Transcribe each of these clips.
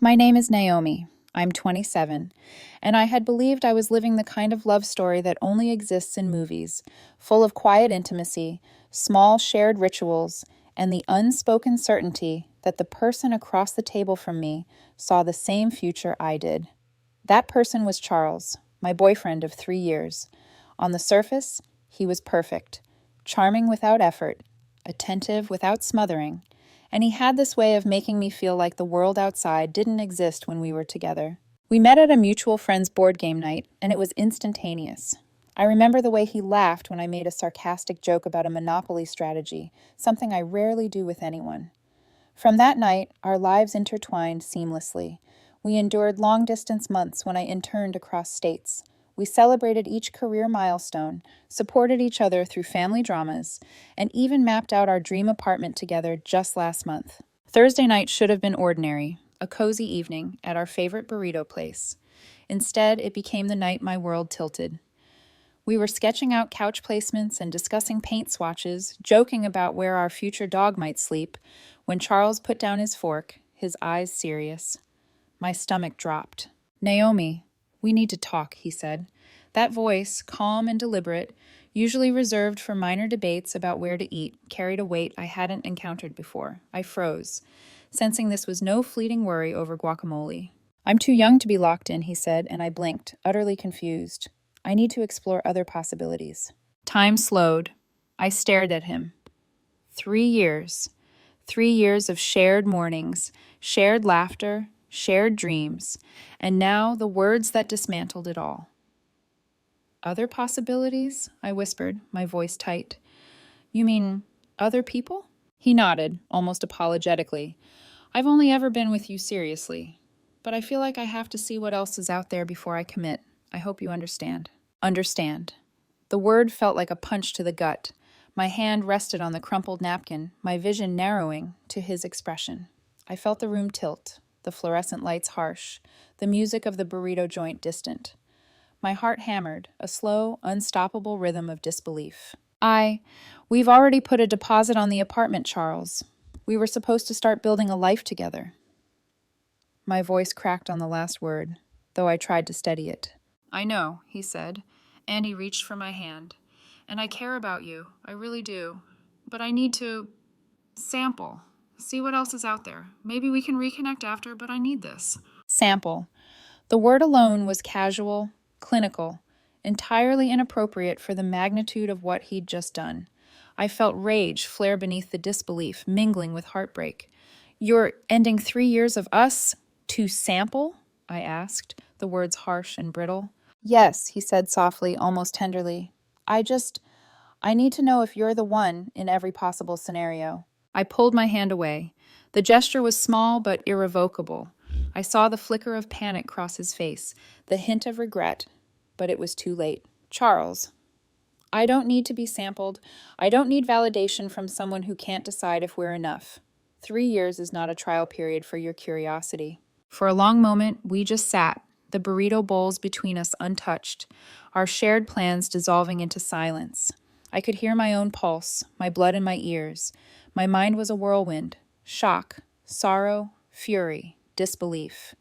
My name is Naomi. I'm 27, and I had believed I was living the kind of love story that only exists in movies, full of quiet intimacy, small shared rituals, and the unspoken certainty that the person across the table from me saw the same future I did. That person was Charles, my boyfriend of 3 years. On the surface, he was perfect, charming without effort, attentive without smothering, and he had this way of making me feel like the world outside didn't exist when we were together. We met at a mutual friend's board game night, and it was instantaneous. I remember the way he laughed when I made a sarcastic joke about a Monopoly strategy, something I rarely do with anyone. From that night, our lives intertwined seamlessly. We endured long-distance months when I interned across states. We celebrated each career milestone, supported each other through family dramas, and even mapped out our dream apartment together just last month. Thursday night should have been ordinary, a cozy evening at our favorite burrito place. Instead, it became the night my world tilted. We were sketching out couch placements and discussing paint swatches, joking about where our future dog might sleep, when Charles put down his fork, his eyes serious. My stomach dropped. "Naomi, we need to talk," he said. That voice, calm and deliberate, usually reserved for minor debates about where to eat, carried a weight I hadn't encountered before. I froze, sensing this was no fleeting worry over guacamole. "I'm too young to be locked in," he said, and I blinked, utterly confused. "I need to explore other possibilities." Time slowed. I stared at him. 3 years. 3 years of shared mornings, shared laughter, shared dreams, and now the words that dismantled it all. "Other possibilities?" I whispered, my voice tight. "You mean other people?" He nodded, almost apologetically. "I've only ever been with you seriously, but I feel like I have to see what else is out there before I commit. I hope you understand." Understand. The word felt like a punch to the gut. My hand rested on the crumpled napkin, my vision narrowing to his expression. I felt the room tilt, the fluorescent lights harsh, the music of the burrito joint distant. My heart hammered, a slow, unstoppable rhythm of disbelief. We've already put a deposit on the apartment, Charles. We were supposed to start building a life together." My voice cracked on the last word, though I tried to steady it. "I know," he said, and he reached for my hand. "And I care about you, I really do. But I need to sample, see what else is out there. Maybe we can reconnect after, but I need this." Sample. The word alone was casual, clinical, entirely inappropriate for the magnitude of what he'd just done. I felt rage flare beneath the disbelief, mingling with heartbreak. "You're ending 3 years of us to sample?" I asked, the words harsh and brittle. "Yes," he said softly, almost tenderly. I need to know if you're the one in every possible scenario." I pulled my hand away. The gesture was small but irrevocable. I saw the flicker of panic cross his face, the hint of regret, but it was too late. "Charles, I don't need to be sampled. I don't need validation from someone who can't decide if we're enough. 3 years is not a trial period for your curiosity." For a long moment, we just sat, the burrito bowls between us untouched, our shared plans dissolving into silence. I could hear my own pulse, my blood in my ears. My mind was a whirlwind. Shock, sorrow, fury, disbelief.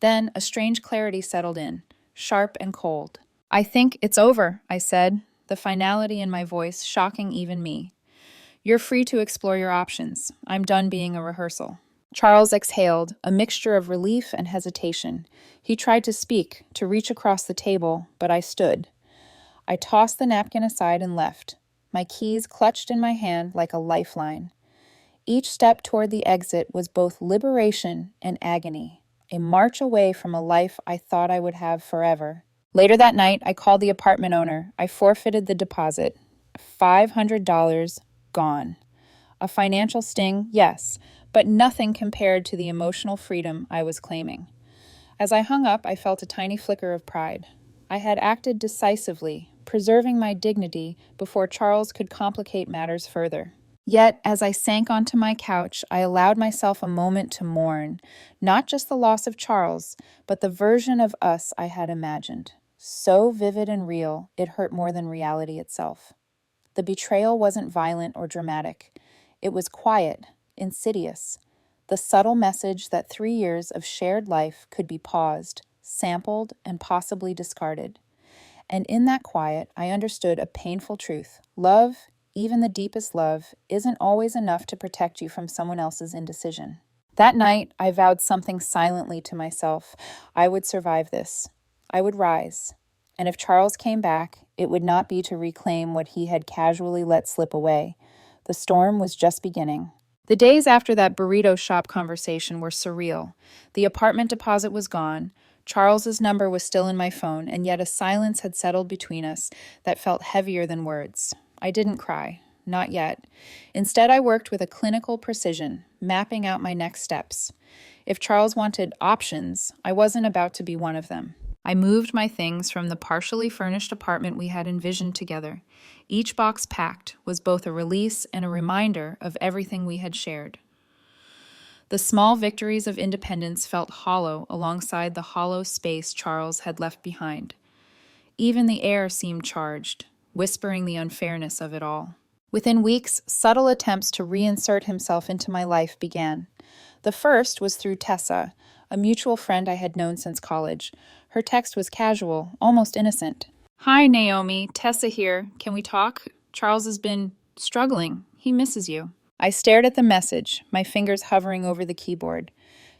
Then a strange clarity settled in, sharp and cold. "I think it's over," I said, the finality in my voice shocking even me. "You're free to explore your options. I'm done being a rehearsal." Charles exhaled, a mixture of relief and hesitation. He tried to speak, to reach across the table, but I stood. I tossed the napkin aside and left, my keys clutched in my hand like a lifeline. Each step toward the exit was both liberation and agony, a march away from a life I thought I would have forever. Later that night, I called the apartment owner. I forfeited the deposit. $500 gone. A financial sting, yes, but nothing compared to the emotional freedom I was claiming. As I hung up, I felt a tiny flicker of pride. I had acted decisively, preserving my dignity before Charles could complicate matters further. Yet, as I sank onto my couch, I allowed myself a moment to mourn, not just the loss of Charles, but the version of us I had imagined. So vivid and real, it hurt more than reality itself. The betrayal wasn't violent or dramatic. It was quiet, insidious. The subtle message that 3 years of shared life could be paused, sampled, and possibly discarded. And in that quiet, I understood a painful truth. Love, even the deepest love, isn't always enough to protect you from someone else's indecision. That night, I vowed something silently to myself. I would survive this. I would rise. And if Charles came back, it would not be to reclaim what he had casually let slip away. The storm was just beginning. The days after that burrito shop conversation were surreal. The apartment deposit was gone. Charles's number was still in my phone, and yet a silence had settled between us that felt heavier than words. I didn't cry. Not yet. Instead, I worked with a clinical precision, mapping out my next steps. If Charles wanted options, I wasn't about to be one of them. I moved my things from the partially furnished apartment we had envisioned together. Each box packed was both a release and a reminder of everything we had shared. The small victories of independence felt hollow alongside the hollow space Charles had left behind. Even the air seemed charged, whispering the unfairness of it all. Within weeks, subtle attempts to reinsert himself into my life began. The first was through Tessa, a mutual friend I had known since college. Her text was casual, almost innocent. "Hi, Naomi. Tessa here. Can we talk? Charles has been struggling. He misses you." I stared at the message, my fingers hovering over the keyboard.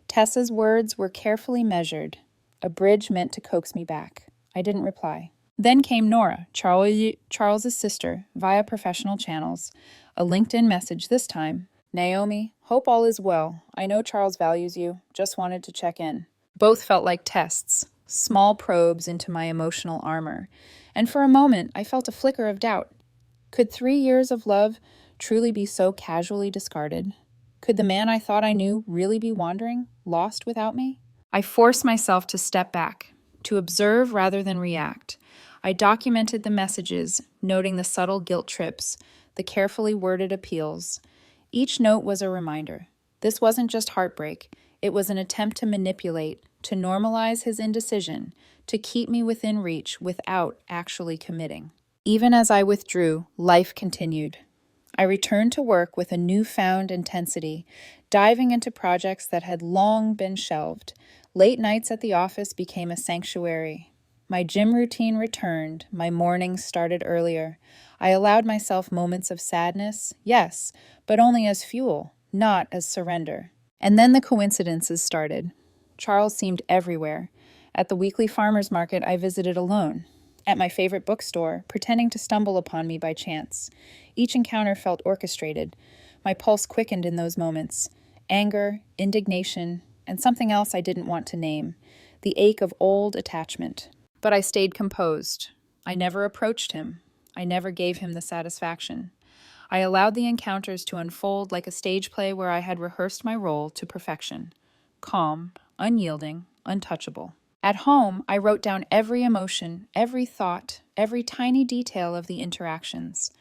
Tessa's words were carefully measured, a bridge meant to coax me back. I didn't reply. Then came Nora, Charles's sister, via professional channels. A LinkedIn message this time. "Naomi, hope all is well. I know Charles values you. Just wanted to check in." Both felt like tests, small probes into my emotional armor. And for a moment, I felt a flicker of doubt. Could 3 years of love truly be so casually discarded? Could the man I thought I knew really be wandering, lost without me? I forced myself to step back, to observe rather than react. I documented the messages, noting the subtle guilt trips, the carefully worded appeals. Each note was a reminder. This wasn't just heartbreak. It was an attempt to manipulate, to normalize his indecision, to keep me within reach without actually committing. Even as I withdrew, life continued. I returned to work with a newfound intensity, diving into projects that had long been shelved. Late nights at the office became a sanctuary. My gym routine returned, my mornings started earlier. I allowed myself moments of sadness, yes, but only as fuel, not as surrender. And then the coincidences started. Charles seemed everywhere. At the weekly farmers market, I visited alone. At my favorite bookstore, pretending to stumble upon me by chance. Each encounter felt orchestrated. My pulse quickened in those moments. Anger, indignation, and something else I didn't want to name. The ache of old attachment. But I stayed composed. I never approached him. I never gave him the satisfaction. I allowed the encounters to unfold like a stage play where I had rehearsed my role to perfection. Calm, unyielding, untouchable. At home, I wrote down every emotion, every thought, every tiny detail of the interactions.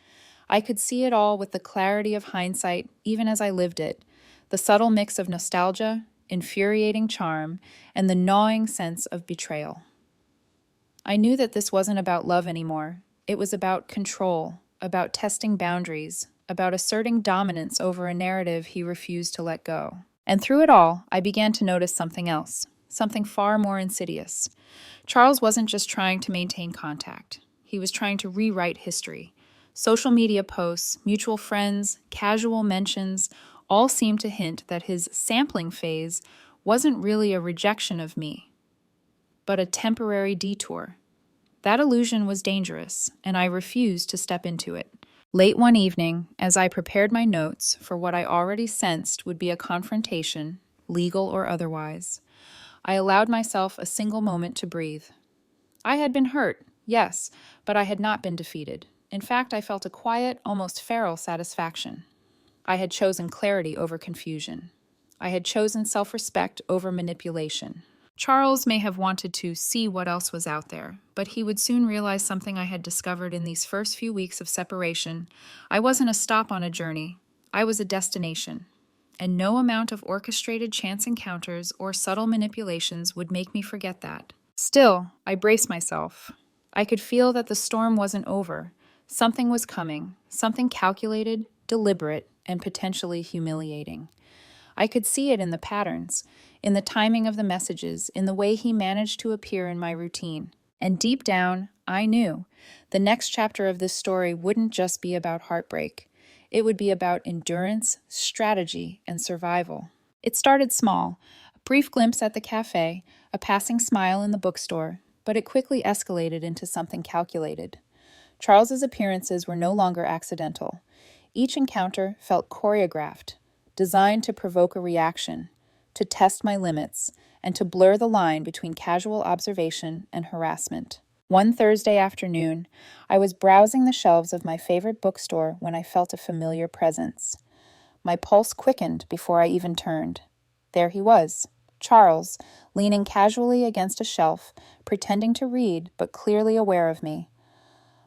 I could see it all with the clarity of hindsight, even as I lived it. The subtle mix of nostalgia, infuriating charm, and the gnawing sense of betrayal. I knew that this wasn't about love anymore. It was about control, about testing boundaries, about asserting dominance over a narrative he refused to let go. And through it all, I began to notice something else, something far more insidious. Charles wasn't just trying to maintain contact. He was trying to rewrite history. Social media posts, mutual friends, casual mentions, all seemed to hint that his sampling phase wasn't really a rejection of me, but a temporary detour. That illusion was dangerous, and I refused to step into it. Late one evening, as I prepared my notes for what I already sensed would be a confrontation, legal or otherwise, I allowed myself a single moment to breathe. I had been hurt, yes, but I had not been defeated. In fact, I felt a quiet, almost feral satisfaction. I had chosen clarity over confusion. I had chosen self-respect over manipulation. Charles may have wanted to see what else was out there, but he would soon realize something I had discovered in these first few weeks of separation. I wasn't a stop on a journey. I was a destination. And no amount of orchestrated chance encounters or subtle manipulations would make me forget that. Still, I braced myself. I could feel that the storm wasn't over. Something was coming, something calculated, deliberate, and potentially humiliating. I could see it in the patterns, in the timing of the messages, in the way he managed to appear in my routine. And deep down, I knew the next chapter of this story wouldn't just be about heartbreak. It would be about endurance, strategy, and survival. It started small, a brief glimpse at the cafe, a passing smile in the bookstore, but it quickly escalated into something calculated. Charles's appearances were no longer accidental. Each encounter felt choreographed, designed to provoke a reaction, to test my limits, and to blur the line between casual observation and harassment. One Thursday afternoon, I was browsing the shelves of my favorite bookstore when I felt a familiar presence. My pulse quickened before I even turned. There he was, Charles, leaning casually against a shelf, pretending to read but clearly aware of me.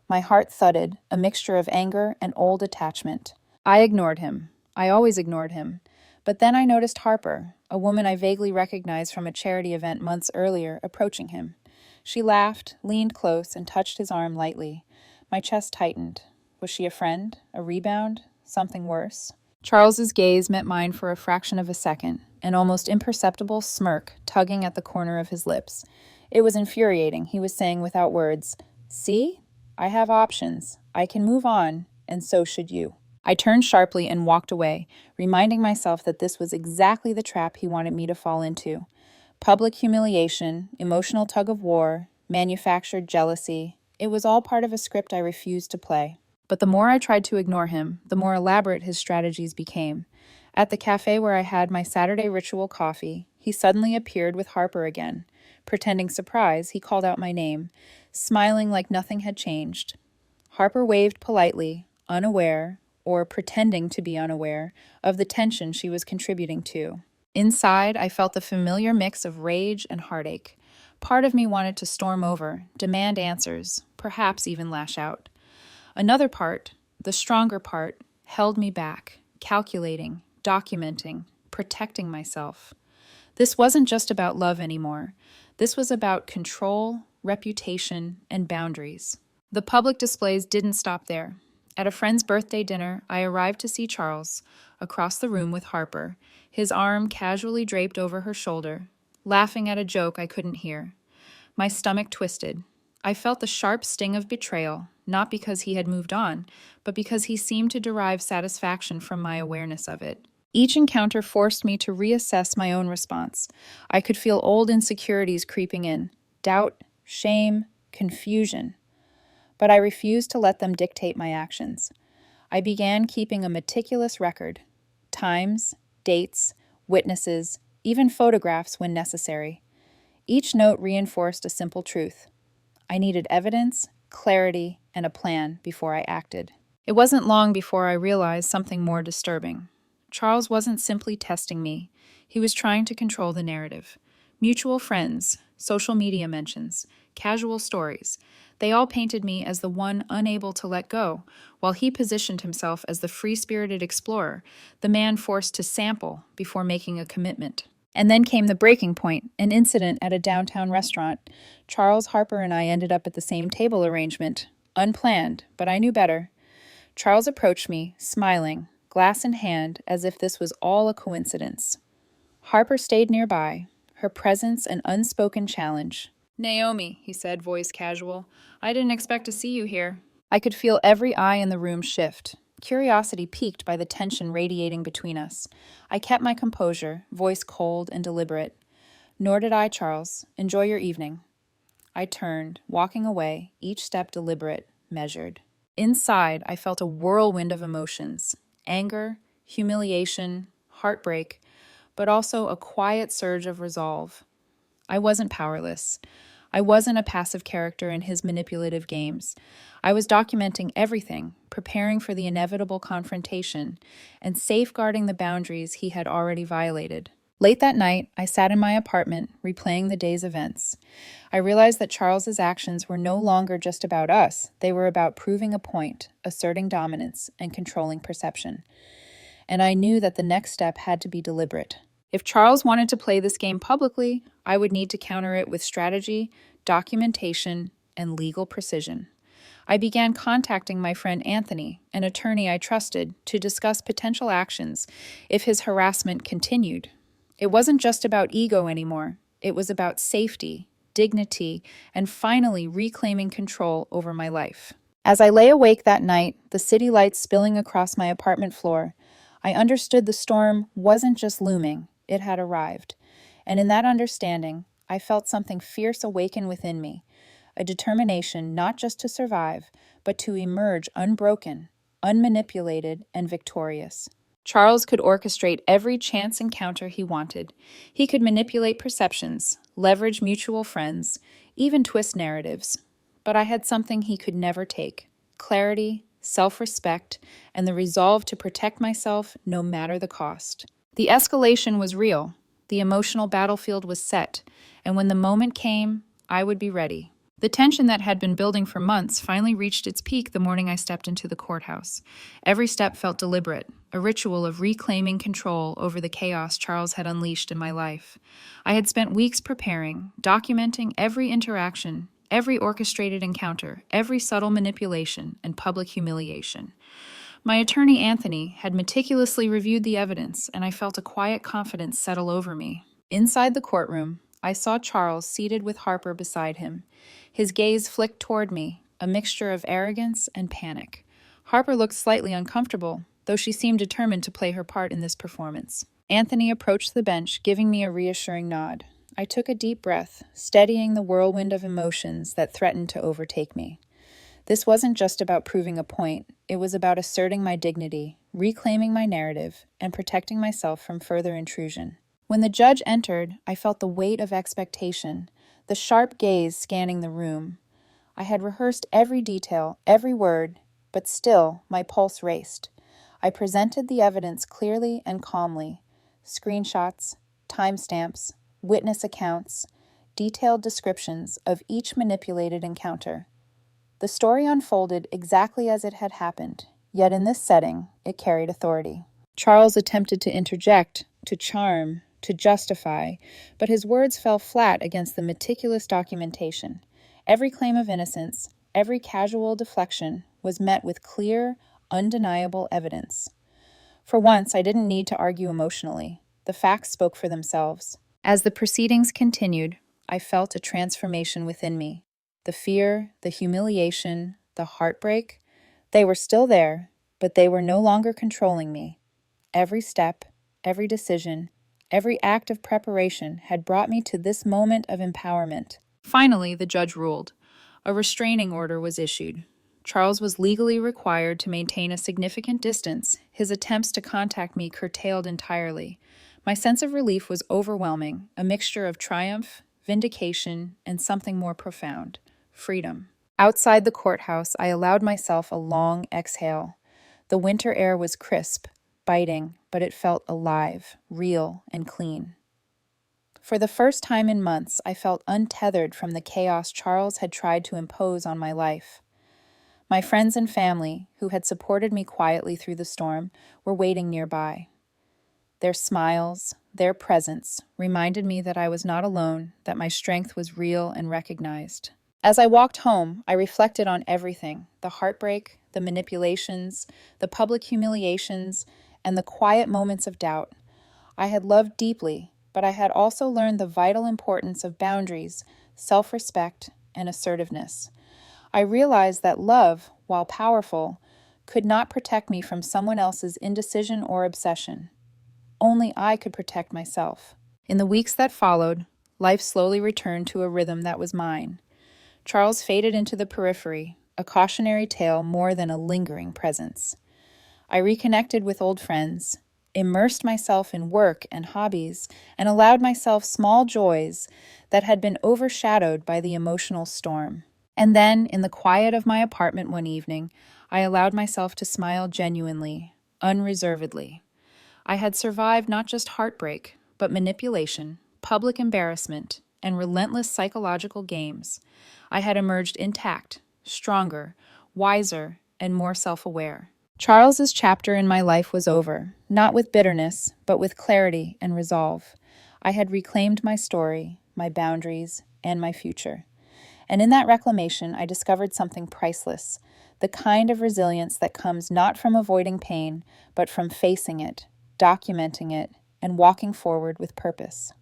My heart thudded, a mixture of anger and old attachment. I ignored him. I always ignored him. But then I noticed Harper, a woman I vaguely recognized from a charity event months earlier, approaching him. She laughed, leaned close, and touched his arm lightly. My chest tightened. Was she a friend? A rebound? Something worse? Charles's gaze met mine for a fraction of a second, an almost imperceptible smirk tugging at the corner of his lips. It was infuriating. He was saying without words, "See? I have options. I can move on, and so should you." I turned sharply and walked away, reminding myself that this was exactly the trap he wanted me to fall into. Public humiliation, emotional tug-of-war, manufactured jealousy. It was all part of a script I refused to play. But the more I tried to ignore him, the more elaborate his strategies became. At the cafe where I had my Saturday ritual coffee, he suddenly appeared with Harper again. Pretending surprise, he called out my name, smiling like nothing had changed. Harper waved politely, unaware, or pretending to be unaware, of the tension she was contributing to. Inside, I felt the familiar mix of rage and heartache. Part of me wanted to storm over, demand answers, perhaps even lash out. Another part, the stronger part, held me back, calculating, documenting, protecting myself. This wasn't just about love anymore. This was about control, reputation, and boundaries. The public displays didn't stop there. At a friend's birthday dinner, I arrived to see Charles, across the room with Harper, his arm casually draped over her shoulder, laughing at a joke I couldn't hear. My stomach twisted. I felt the sharp sting of betrayal, not because he had moved on, but because he seemed to derive satisfaction from my awareness of it. Each encounter forced me to reassess my own response. I could feel old insecurities creeping in, doubt, shame, confusion. But I refused to let them dictate my actions. I began keeping a meticulous record. Times, dates, witnesses, even photographs when necessary. Each note reinforced a simple truth. I needed evidence, clarity, and a plan before I acted. It wasn't long before I realized something more disturbing. Charles wasn't simply testing me. He was trying to control the narrative. Mutual friends, social media mentions, casual stories. They all painted me as the one unable to let go, while he positioned himself as the free-spirited explorer, the man forced to sample before making a commitment. And then came the breaking point, an incident at a downtown restaurant. Charles, Harper, and I ended up at the same table arrangement. Unplanned, but I knew better. Charles approached me, smiling, glass in hand, as if this was all a coincidence. Harper stayed nearby, her presence an unspoken challenge. "Naomi," he said, voice casual, "I didn't expect to see you here." I could feel every eye in the room shift, curiosity piqued by the tension radiating between us. I kept my composure, voice cold and deliberate. "Nor did I, Charles. Enjoy your evening." I turned, walking away, each step deliberate, measured. Inside, I felt a whirlwind of emotions: anger, humiliation, heartbreak, but also a quiet surge of resolve. I wasn't powerless. I wasn't a passive character in his manipulative games. I was documenting everything, preparing for the inevitable confrontation, and safeguarding the boundaries he had already violated. Late that night, I sat in my apartment, replaying the day's events. I realized that Charles's actions were no longer just about us. They were about proving a point, asserting dominance, and controlling perception. And I knew that the next step had to be deliberate. If Charles wanted to play this game publicly, I would need to counter it with strategy, documentation, and legal precision. I began contacting my friend Anthony, an attorney I trusted, to discuss potential actions if his harassment continued. It wasn't just about ego anymore. It was about safety, dignity, and finally reclaiming control over my life. As I lay awake that night, the city lights spilling across my apartment floor, I understood the storm wasn't just looming, it had arrived. And in that understanding, I felt something fierce awaken within me, a determination not just to survive, but to emerge unbroken, unmanipulated, and victorious. Charles could orchestrate every chance encounter he wanted. He could manipulate perceptions, leverage mutual friends, even twist narratives. But I had something he could never take: clarity, self-respect, and the resolve to protect myself no matter the cost. The escalation was real. The emotional battlefield was set, and when the moment came, I would be ready. The tension that had been building for months finally reached its peak the morning I stepped into the courthouse. Every step felt deliberate, a ritual of reclaiming control over the chaos Charles had unleashed in my life. I had spent weeks preparing, documenting every interaction, every orchestrated encounter, every subtle manipulation and public humiliation. My attorney, Anthony, had meticulously reviewed the evidence, and I felt a quiet confidence settle over me. Inside the courtroom, I saw Charles seated with Harper beside him. His gaze flicked toward me, a mixture of arrogance and panic. Harper looked slightly uncomfortable, though she seemed determined to play her part in this performance. Anthony approached the bench, giving me a reassuring nod. I took a deep breath, steadying the whirlwind of emotions that threatened to overtake me. This wasn't just about proving a point, it was about asserting my dignity, reclaiming my narrative, and protecting myself from further intrusion. When the judge entered, I felt the weight of expectation, the sharp gaze scanning the room. I had rehearsed every detail, every word, but still my pulse raced. I presented the evidence clearly and calmly: screenshots, timestamps, witness accounts, detailed descriptions of each manipulated encounter. The story unfolded exactly as it had happened, yet in this setting, it carried authority. Charles attempted to interject, to charm, to justify, but his words fell flat against the meticulous documentation. Every claim of innocence, every casual deflection was met with clear, undeniable evidence. For once, I didn't need to argue emotionally. The facts spoke for themselves. As the proceedings continued, I felt a transformation within me. The fear, the humiliation, the heartbreak, they were still there, but they were no longer controlling me. Every step, every decision, every act of preparation had brought me to this moment of empowerment. Finally, the judge ruled. A restraining order was issued. Charles was legally required to maintain a significant distance. His attempts to contact me curtailed entirely. My sense of relief was overwhelming, a mixture of triumph, vindication, and something more profound: freedom. Outside the courthouse, I allowed myself a long exhale. The winter air was crisp, biting, but it felt alive, real, and clean. For the first time in months, I felt untethered from the chaos Charles had tried to impose on my life. My friends and family, who had supported me quietly through the storm, were waiting nearby. Their smiles, their presence, reminded me that I was not alone, that my strength was real and recognized. As I walked home, I reflected on everything: the heartbreak, the manipulations, the public humiliations, and the quiet moments of doubt. I had loved deeply, but I had also learned the vital importance of boundaries, self-respect, and assertiveness. I realized that love, while powerful, could not protect me from someone else's indecision or obsession. Only I could protect myself. In the weeks that followed, life slowly returned to a rhythm that was mine. Charles faded into the periphery, a cautionary tale more than a lingering presence. I reconnected with old friends, immersed myself in work and hobbies, and allowed myself small joys that had been overshadowed by the emotional storm. And then, in the quiet of my apartment one evening, I allowed myself to smile genuinely, unreservedly. I had survived not just heartbreak, but manipulation, public embarrassment, and relentless psychological games. I had emerged intact, stronger, wiser, and more self-aware. Charles's chapter in my life was over, not with bitterness, but with clarity and resolve. I had reclaimed my story, my boundaries, and my future. And in that reclamation, I discovered something priceless, the kind of resilience that comes not from avoiding pain, but from facing it, documenting it, and walking forward with purpose.